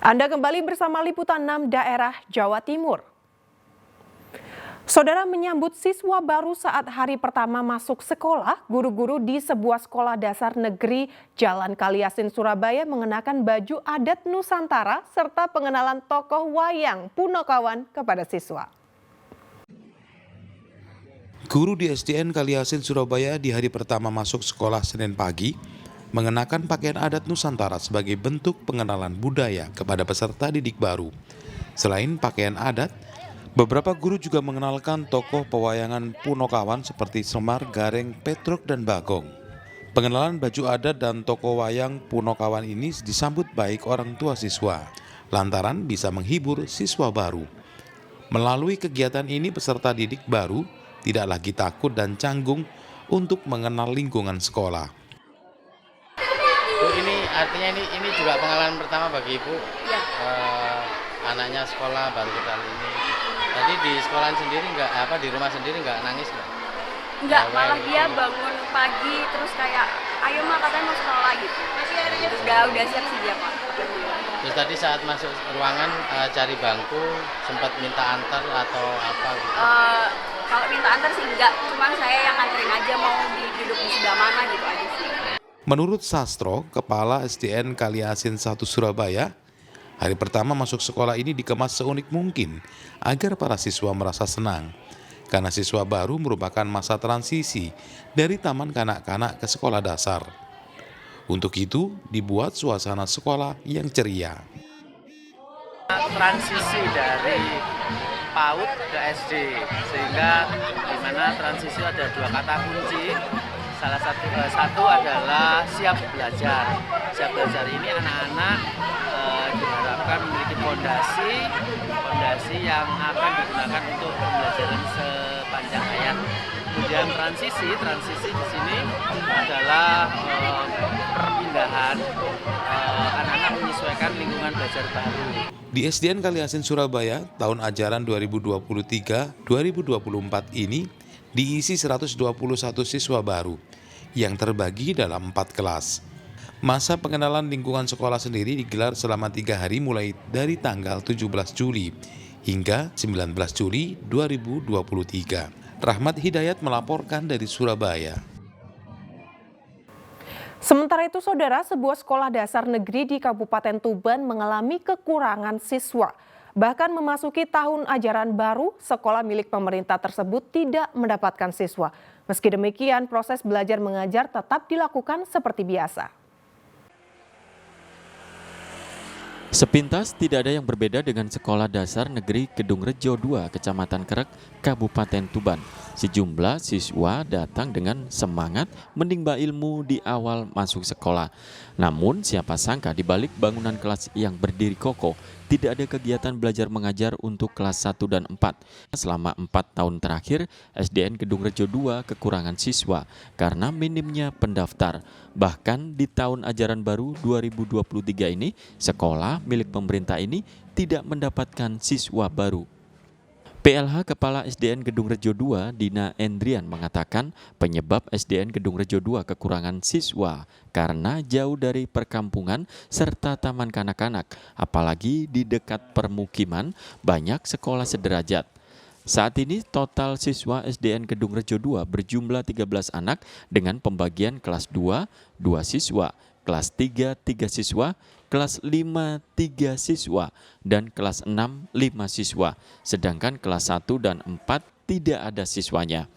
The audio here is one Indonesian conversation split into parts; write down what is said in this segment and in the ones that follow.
Anda kembali bersama Liputan 6 Daerah Jawa Timur. Saudara menyambut siswa baru saat hari pertama masuk sekolah, guru-guru di sebuah sekolah dasar negeri Jalan Kaliasin, Surabaya mengenakan baju adat Nusantara serta pengenalan tokoh wayang Punokawan kepada siswa. Guru di SDN Kaliasin, Surabaya di hari pertama masuk sekolah Senin pagi mengenakan pakaian adat Nusantara sebagai bentuk pengenalan budaya kepada peserta didik baru. Selain pakaian adat, beberapa guru juga mengenalkan tokoh pewayangan Punokawan seperti Semar, Gareng, Petruk, dan Bagong. Pengenalan baju adat dan tokoh wayang Punokawan ini disambut baik orang tua siswa, lantaran bisa menghibur siswa baru. Melalui kegiatan ini peserta didik baru tidak lagi takut dan canggung untuk mengenal lingkungan sekolah. Bu, ini artinya ini juga pengalaman pertama bagi Ibu. Ya. Anaknya sekolah baru kali ini. Tadi di sekolah sendiri di rumah sendiri nggak nangis nggak? Enggak, malah dia bangun pagi terus kayak ayo mak katanya mau sekolah gitu. Terus udah siap sih dia Pak. Terus tadi saat masuk ruangan cari bangku sempat minta antar atau apa gitu? Kalau minta antar sih enggak, cuma saya yang nganterin aja mau duduk di sebelah mana gitu aja sih. Menurut Sastro, Kepala SDN Kaliasin 1 Surabaya, hari pertama masuk sekolah ini dikemas seunik mungkin agar para siswa merasa senang. Karena siswa baru merupakan masa transisi dari taman kanak-kanak ke sekolah dasar. Untuk itu, dibuat suasana sekolah yang ceria. Transisi dari PAUD ke SD, sehingga di mana transisi ada dua kata kunci. Salah satu adalah siap belajar. Siap belajar ini anak-anak diharapkan memiliki fondasi yang akan digunakan untuk pembelajaran sepanjang hayat. Kemudian transisi di sini adalah perpindahan anak-anak menyesuaikan lingkungan belajar baru. Di SDN Kaliasin Surabaya, tahun ajaran 2023-2024 ini diisi 121 siswa baru yang terbagi dalam 4 kelas. Masa pengenalan lingkungan sekolah sendiri digelar selama 3 hari mulai dari tanggal 17 Juli hingga 19 Juli 2023. Rahmat Hidayat melaporkan dari Surabaya. Sementara itu, saudara, sebuah sekolah dasar negeri di Kabupaten Tuban mengalami kekurangan siswa. Bahkan memasuki tahun ajaran baru, sekolah milik pemerintah tersebut tidak mendapatkan siswa. Meski demikian, proses belajar mengajar tetap dilakukan seperti biasa. Sepintas tidak ada yang berbeda dengan Sekolah Dasar Negeri Kedung Rejo 2, Kecamatan Kerek, Kabupaten Tuban. Sejumlah siswa datang dengan semangat menimba ilmu di awal masuk sekolah. Namun siapa sangka di balik bangunan kelas yang berdiri kokoh, tidak ada kegiatan belajar mengajar untuk kelas 1 dan 4. Selama 4 tahun terakhir, SDN Kedung Rejo 2 kekurangan siswa karena minimnya pendaftar. Bahkan di tahun ajaran baru 2023 ini, sekolah milik pemerintah ini tidak mendapatkan siswa baru. PLH Kepala SDN Kedung Rejo 2, Dina Endrian mengatakan penyebab SDN Kedung Rejo 2 kekurangan siswa karena jauh dari perkampungan serta taman kanak-kanak, apalagi di dekat permukiman banyak sekolah sederajat. Saat ini total siswa SDN Kedung Rejo 2 berjumlah 13 anak dengan pembagian kelas 2, 2 siswa, kelas 3, 3 siswa, kelas 5, 3 siswa, dan kelas 6, 5 siswa. Sedangkan kelas 1 dan 4 tidak ada siswanya.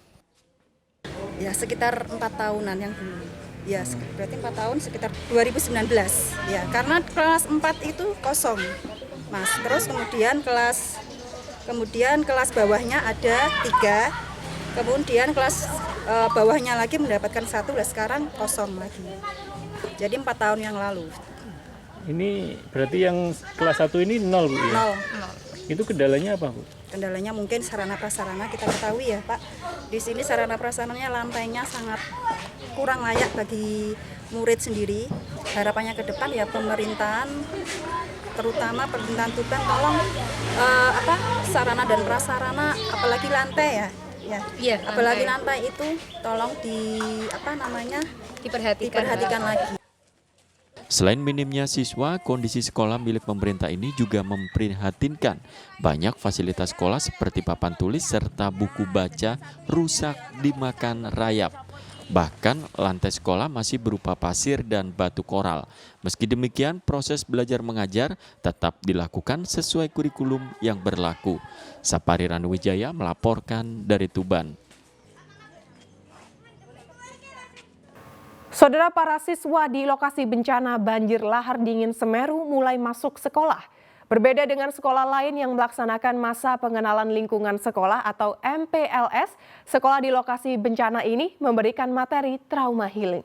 Ya sekitar 4 tahunan yang dulu. Ya berarti 4 tahun sekitar 2019. Ya karena kelas 4 itu kosong, Mas. Terus kemudian kelas bawahnya ada 3. Kemudian kelas bawahnya lagi mendapatkan 1, dan sekarang kosong lagi. Jadi 4 tahun yang lalu. Ini berarti yang kelas 1 ini 0, Bu? Ya? 0. Itu kendalanya apa, Bu? Kendalanya mungkin sarana prasarana, kita ketahui ya Pak. Di sini sarana prasarananya lantainya sangat kurang layak bagi murid sendiri. Harapannya ke depan ya pemerintahan, terutama pemerintahan Tuban tolong sarana dan prasarana, apalagi lantai ya. Ya, apalagi lantai itu tolong diperhatikan lagi. Selain minimnya siswa, kondisi sekolah milik pemerintah ini juga memprihatinkan. Banyak fasilitas sekolah seperti papan tulis serta buku baca rusak dimakan rayap. Bahkan lantai sekolah masih berupa pasir dan batu koral. Meski demikian, proses belajar mengajar tetap dilakukan sesuai kurikulum yang berlaku. Sapari Ranuwijaya melaporkan dari Tuban. Saudara, para siswa di lokasi bencana banjir lahar dingin Semeru mulai masuk sekolah. Berbeda dengan sekolah lain yang melaksanakan masa pengenalan lingkungan sekolah atau MPLS, sekolah di lokasi bencana ini memberikan materi trauma healing.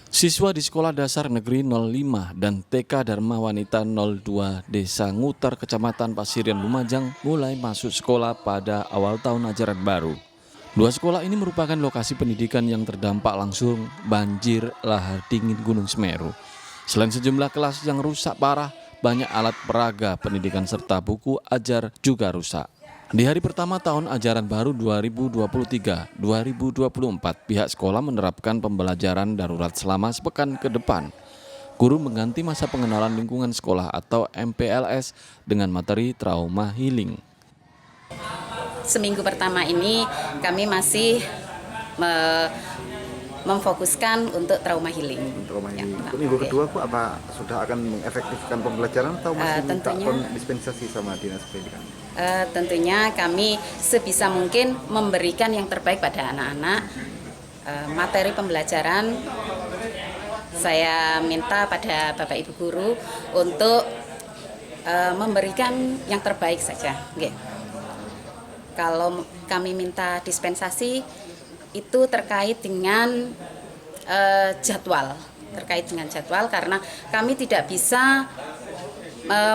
Siswa di Sekolah Dasar Negeri 05 dan TK Dharma Wanita 02 Desa Nguter, Kecamatan Pasirian, Lumajang mulai masuk sekolah pada awal tahun ajaran baru. Dua sekolah ini merupakan lokasi pendidikan yang terdampak langsung banjir lahar dingin Gunung Semeru. Selain sejumlah kelas yang rusak parah, banyak alat peraga pendidikan serta buku ajar juga rusak. Di hari pertama tahun ajaran baru 2023-2024, pihak sekolah menerapkan pembelajaran darurat selama sepekan ke depan. Guru mengganti masa pengenalan lingkungan sekolah atau MPLS dengan materi trauma healing. Seminggu pertama ini kami masih memfokuskan untuk trauma healing. Minggu kedua Bu, apa sudah akan mengefektifkan pembelajaran atau masih minta dispensasi sama dinas pendidikan? Tentunya kami sebisa mungkin memberikan yang terbaik pada anak-anak. Materi pembelajaran saya minta pada Bapak Ibu Guru untuk memberikan yang terbaik saja. Okay. Kalau kami minta dispensasi itu terkait dengan jadwal, karena kami tidak bisa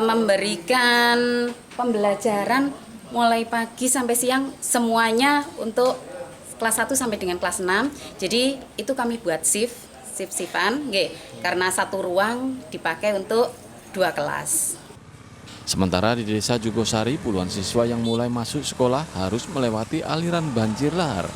memberikan pembelajaran mulai pagi sampai siang semuanya untuk kelas 1 sampai dengan kelas 6. Jadi itu kami buat shift-shiftan, karena satu ruang dipakai untuk 2 kelas. Sementara di Desa Jugosari, puluhan siswa yang mulai masuk sekolah harus melewati aliran banjir lahar.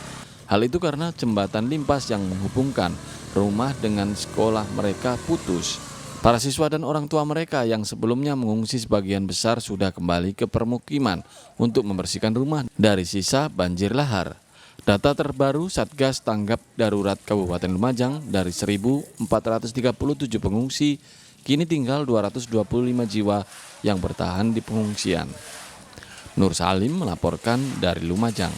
Hal itu karena jembatan limpas yang menghubungkan rumah dengan sekolah mereka putus. Para siswa dan orang tua mereka yang sebelumnya mengungsi sebagian besar sudah kembali ke permukiman untuk membersihkan rumah dari sisa banjir lahar. Data terbaru Satgas Tanggap Darurat Kabupaten Lumajang, dari 1.437 pengungsi, kini tinggal 225 jiwa yang bertahan di pengungsian. Nur Salim melaporkan dari Lumajang.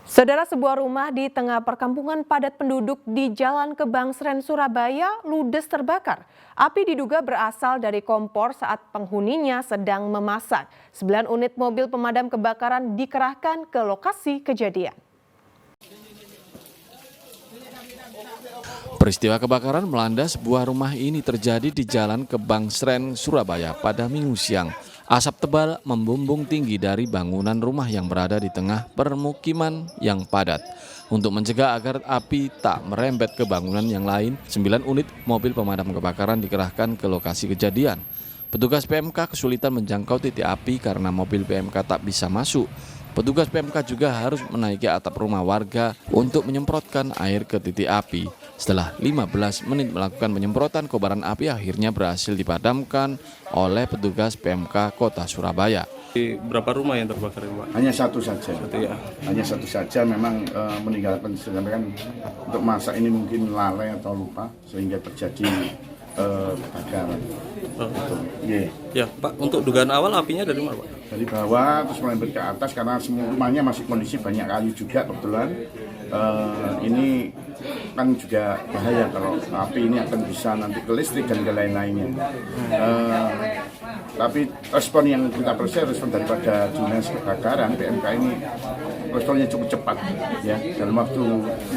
Saudara, sebuah rumah di tengah perkampungan padat penduduk di Jalan Kebangsren, Surabaya ludes terbakar. Api diduga berasal dari kompor saat penghuninya sedang memasak. 9 unit mobil pemadam kebakaran dikerahkan ke lokasi kejadian. Peristiwa kebakaran melanda sebuah rumah ini terjadi di Jalan Kebangsren, Surabaya pada Minggu siang. Asap tebal membumbung tinggi dari bangunan rumah yang berada di tengah permukiman yang padat. Untuk mencegah agar api tak merembet ke bangunan yang lain, 9 unit mobil pemadam kebakaran dikerahkan ke lokasi kejadian. Petugas PMK kesulitan menjangkau titik api karena mobil PMK tak bisa masuk. Petugas PMK juga harus menaiki atap rumah warga untuk menyemprotkan air ke titik api. Setelah 15 menit melakukan penyemprotan, kobaran api akhirnya berhasil dipadamkan oleh petugas PMK Kota Surabaya. Berapa rumah yang terbakar, Pak? Hanya satu saja. Ya. Hanya satu saja, memang meninggalkan sedangkan untuk masak ini mungkin lalai atau lupa sehingga terjadi kebakaran. Ya, Pak, untuk dugaan awal apinya dari mana, Pak? Dari bawah terus melambat ke atas karena semua rumahnya masih kondisi banyak kayu juga kebetulan. Ini kan juga bahaya kalau api ini akan bisa nanti ke listrik dan ke lain-lainnya. Tapi respon yang kita percaya, respon daripada dinas kebakaran PMK ini responnya cukup cepat, ya, dalam waktu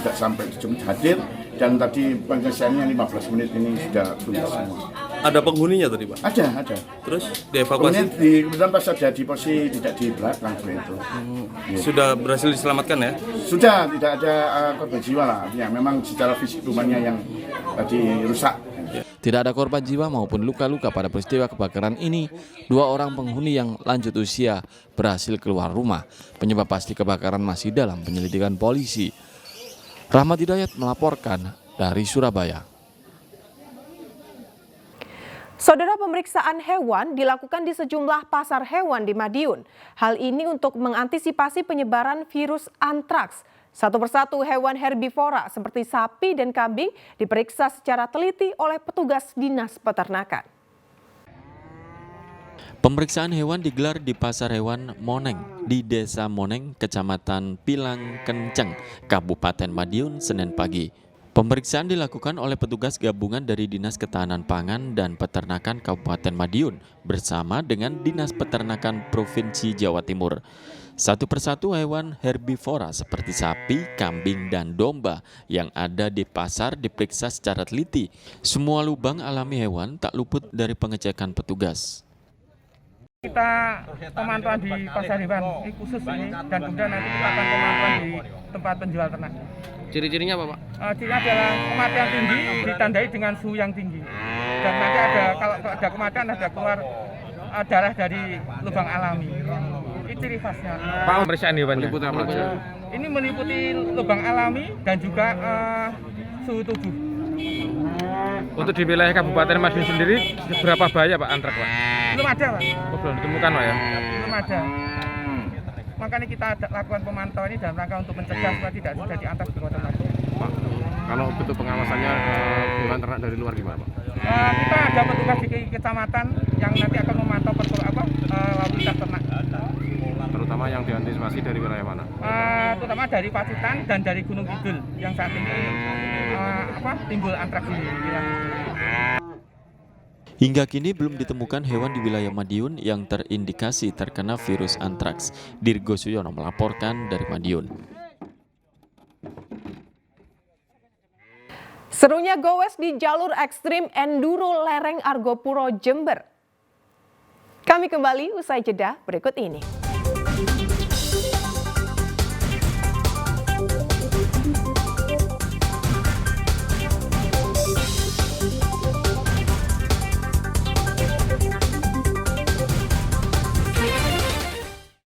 tidak sampai 7 menit hadir, dan tadi penyelesaiannya 15 menit ini sudah tuntas semua. Ada penghuninya tadi, Pak? Ada. Terus dievakuasi? Kemudian pas ada di posisi tidak di belakang itu. Sudah berhasil diselamatkan ya? Sudah, tidak ada korban jiwa lah. Ya, memang secara fisik rumahnya yang tadi rusak. Tidak ada korban jiwa maupun luka-luka pada peristiwa kebakaran ini. 2 orang penghuni yang lanjut usia berhasil keluar rumah. Penyebab pasti kebakaran masih dalam penyelidikan polisi. Rahmat Hidayat melaporkan dari Surabaya. Saudara, pemeriksaan hewan dilakukan di sejumlah pasar hewan di Madiun. Hal ini untuk mengantisipasi penyebaran virus antraks. Satu persatu hewan herbivora seperti sapi dan kambing diperiksa secara teliti oleh petugas Dinas Peternakan. Pemeriksaan hewan digelar di Pasar Hewan Moneng di Desa Moneng, Kecamatan Pilang Kenceng, Kabupaten Madiun, Senin pagi. Pemeriksaan dilakukan oleh petugas gabungan dari Dinas Ketahanan Pangan dan Peternakan Kabupaten Madiun bersama dengan Dinas Peternakan Provinsi Jawa Timur. Satu persatu hewan herbivora seperti sapi, kambing, dan domba yang ada di pasar diperiksa secara teliti. Semua lubang alami hewan tak luput dari pengecekan petugas. Kita pemantauan di pasar hewan ini khusus ini, dan kemudian nanti kita akan pemantauan di tempat penjual ternak. Ciri-cirinya apa, Pak? Cirinya adalah kematian tinggi ditandai dengan suhu yang tinggi. Dan nanti kalau ada kematian ada keluar darah dari lubang alami. Ini ciri khasnya. Pak, pemeriksaan hewan meliputi apa aja? Ini meliputi lubang alami dan juga suhu tubuh. Untuk di wilayah Kabupaten Madiun sendiri, berapa bahaya Pak antraks, Pak? Belum ada, Pak. Oh, belum ditemukan, Pak ya? Belum ada. Makanya kita lakukan pemantauan ini dalam rangka untuk mencegah supaya tidak terjadi antraks di Kota Madiun. Pak, kalau bentuk pengawasannya hewan ternak dari luar gimana, Pak? Kita ada petugas di kecamatan yang nanti akan memantau lalu lintas ternak. Terutama yang diantisipasi dari wilayah mana? Terutama dari Pacitan dan dari Gunung Kidul yang saat ini timbul antraks ini. Hingga kini belum ditemukan hewan di wilayah Madiun yang terindikasi terkena virus antraks. Dirgo Suyono melaporkan dari Madiun. Serunya gowes di jalur ekstrim enduro lereng Argopuro, Jember. Kami kembali usai jeda berikut ini.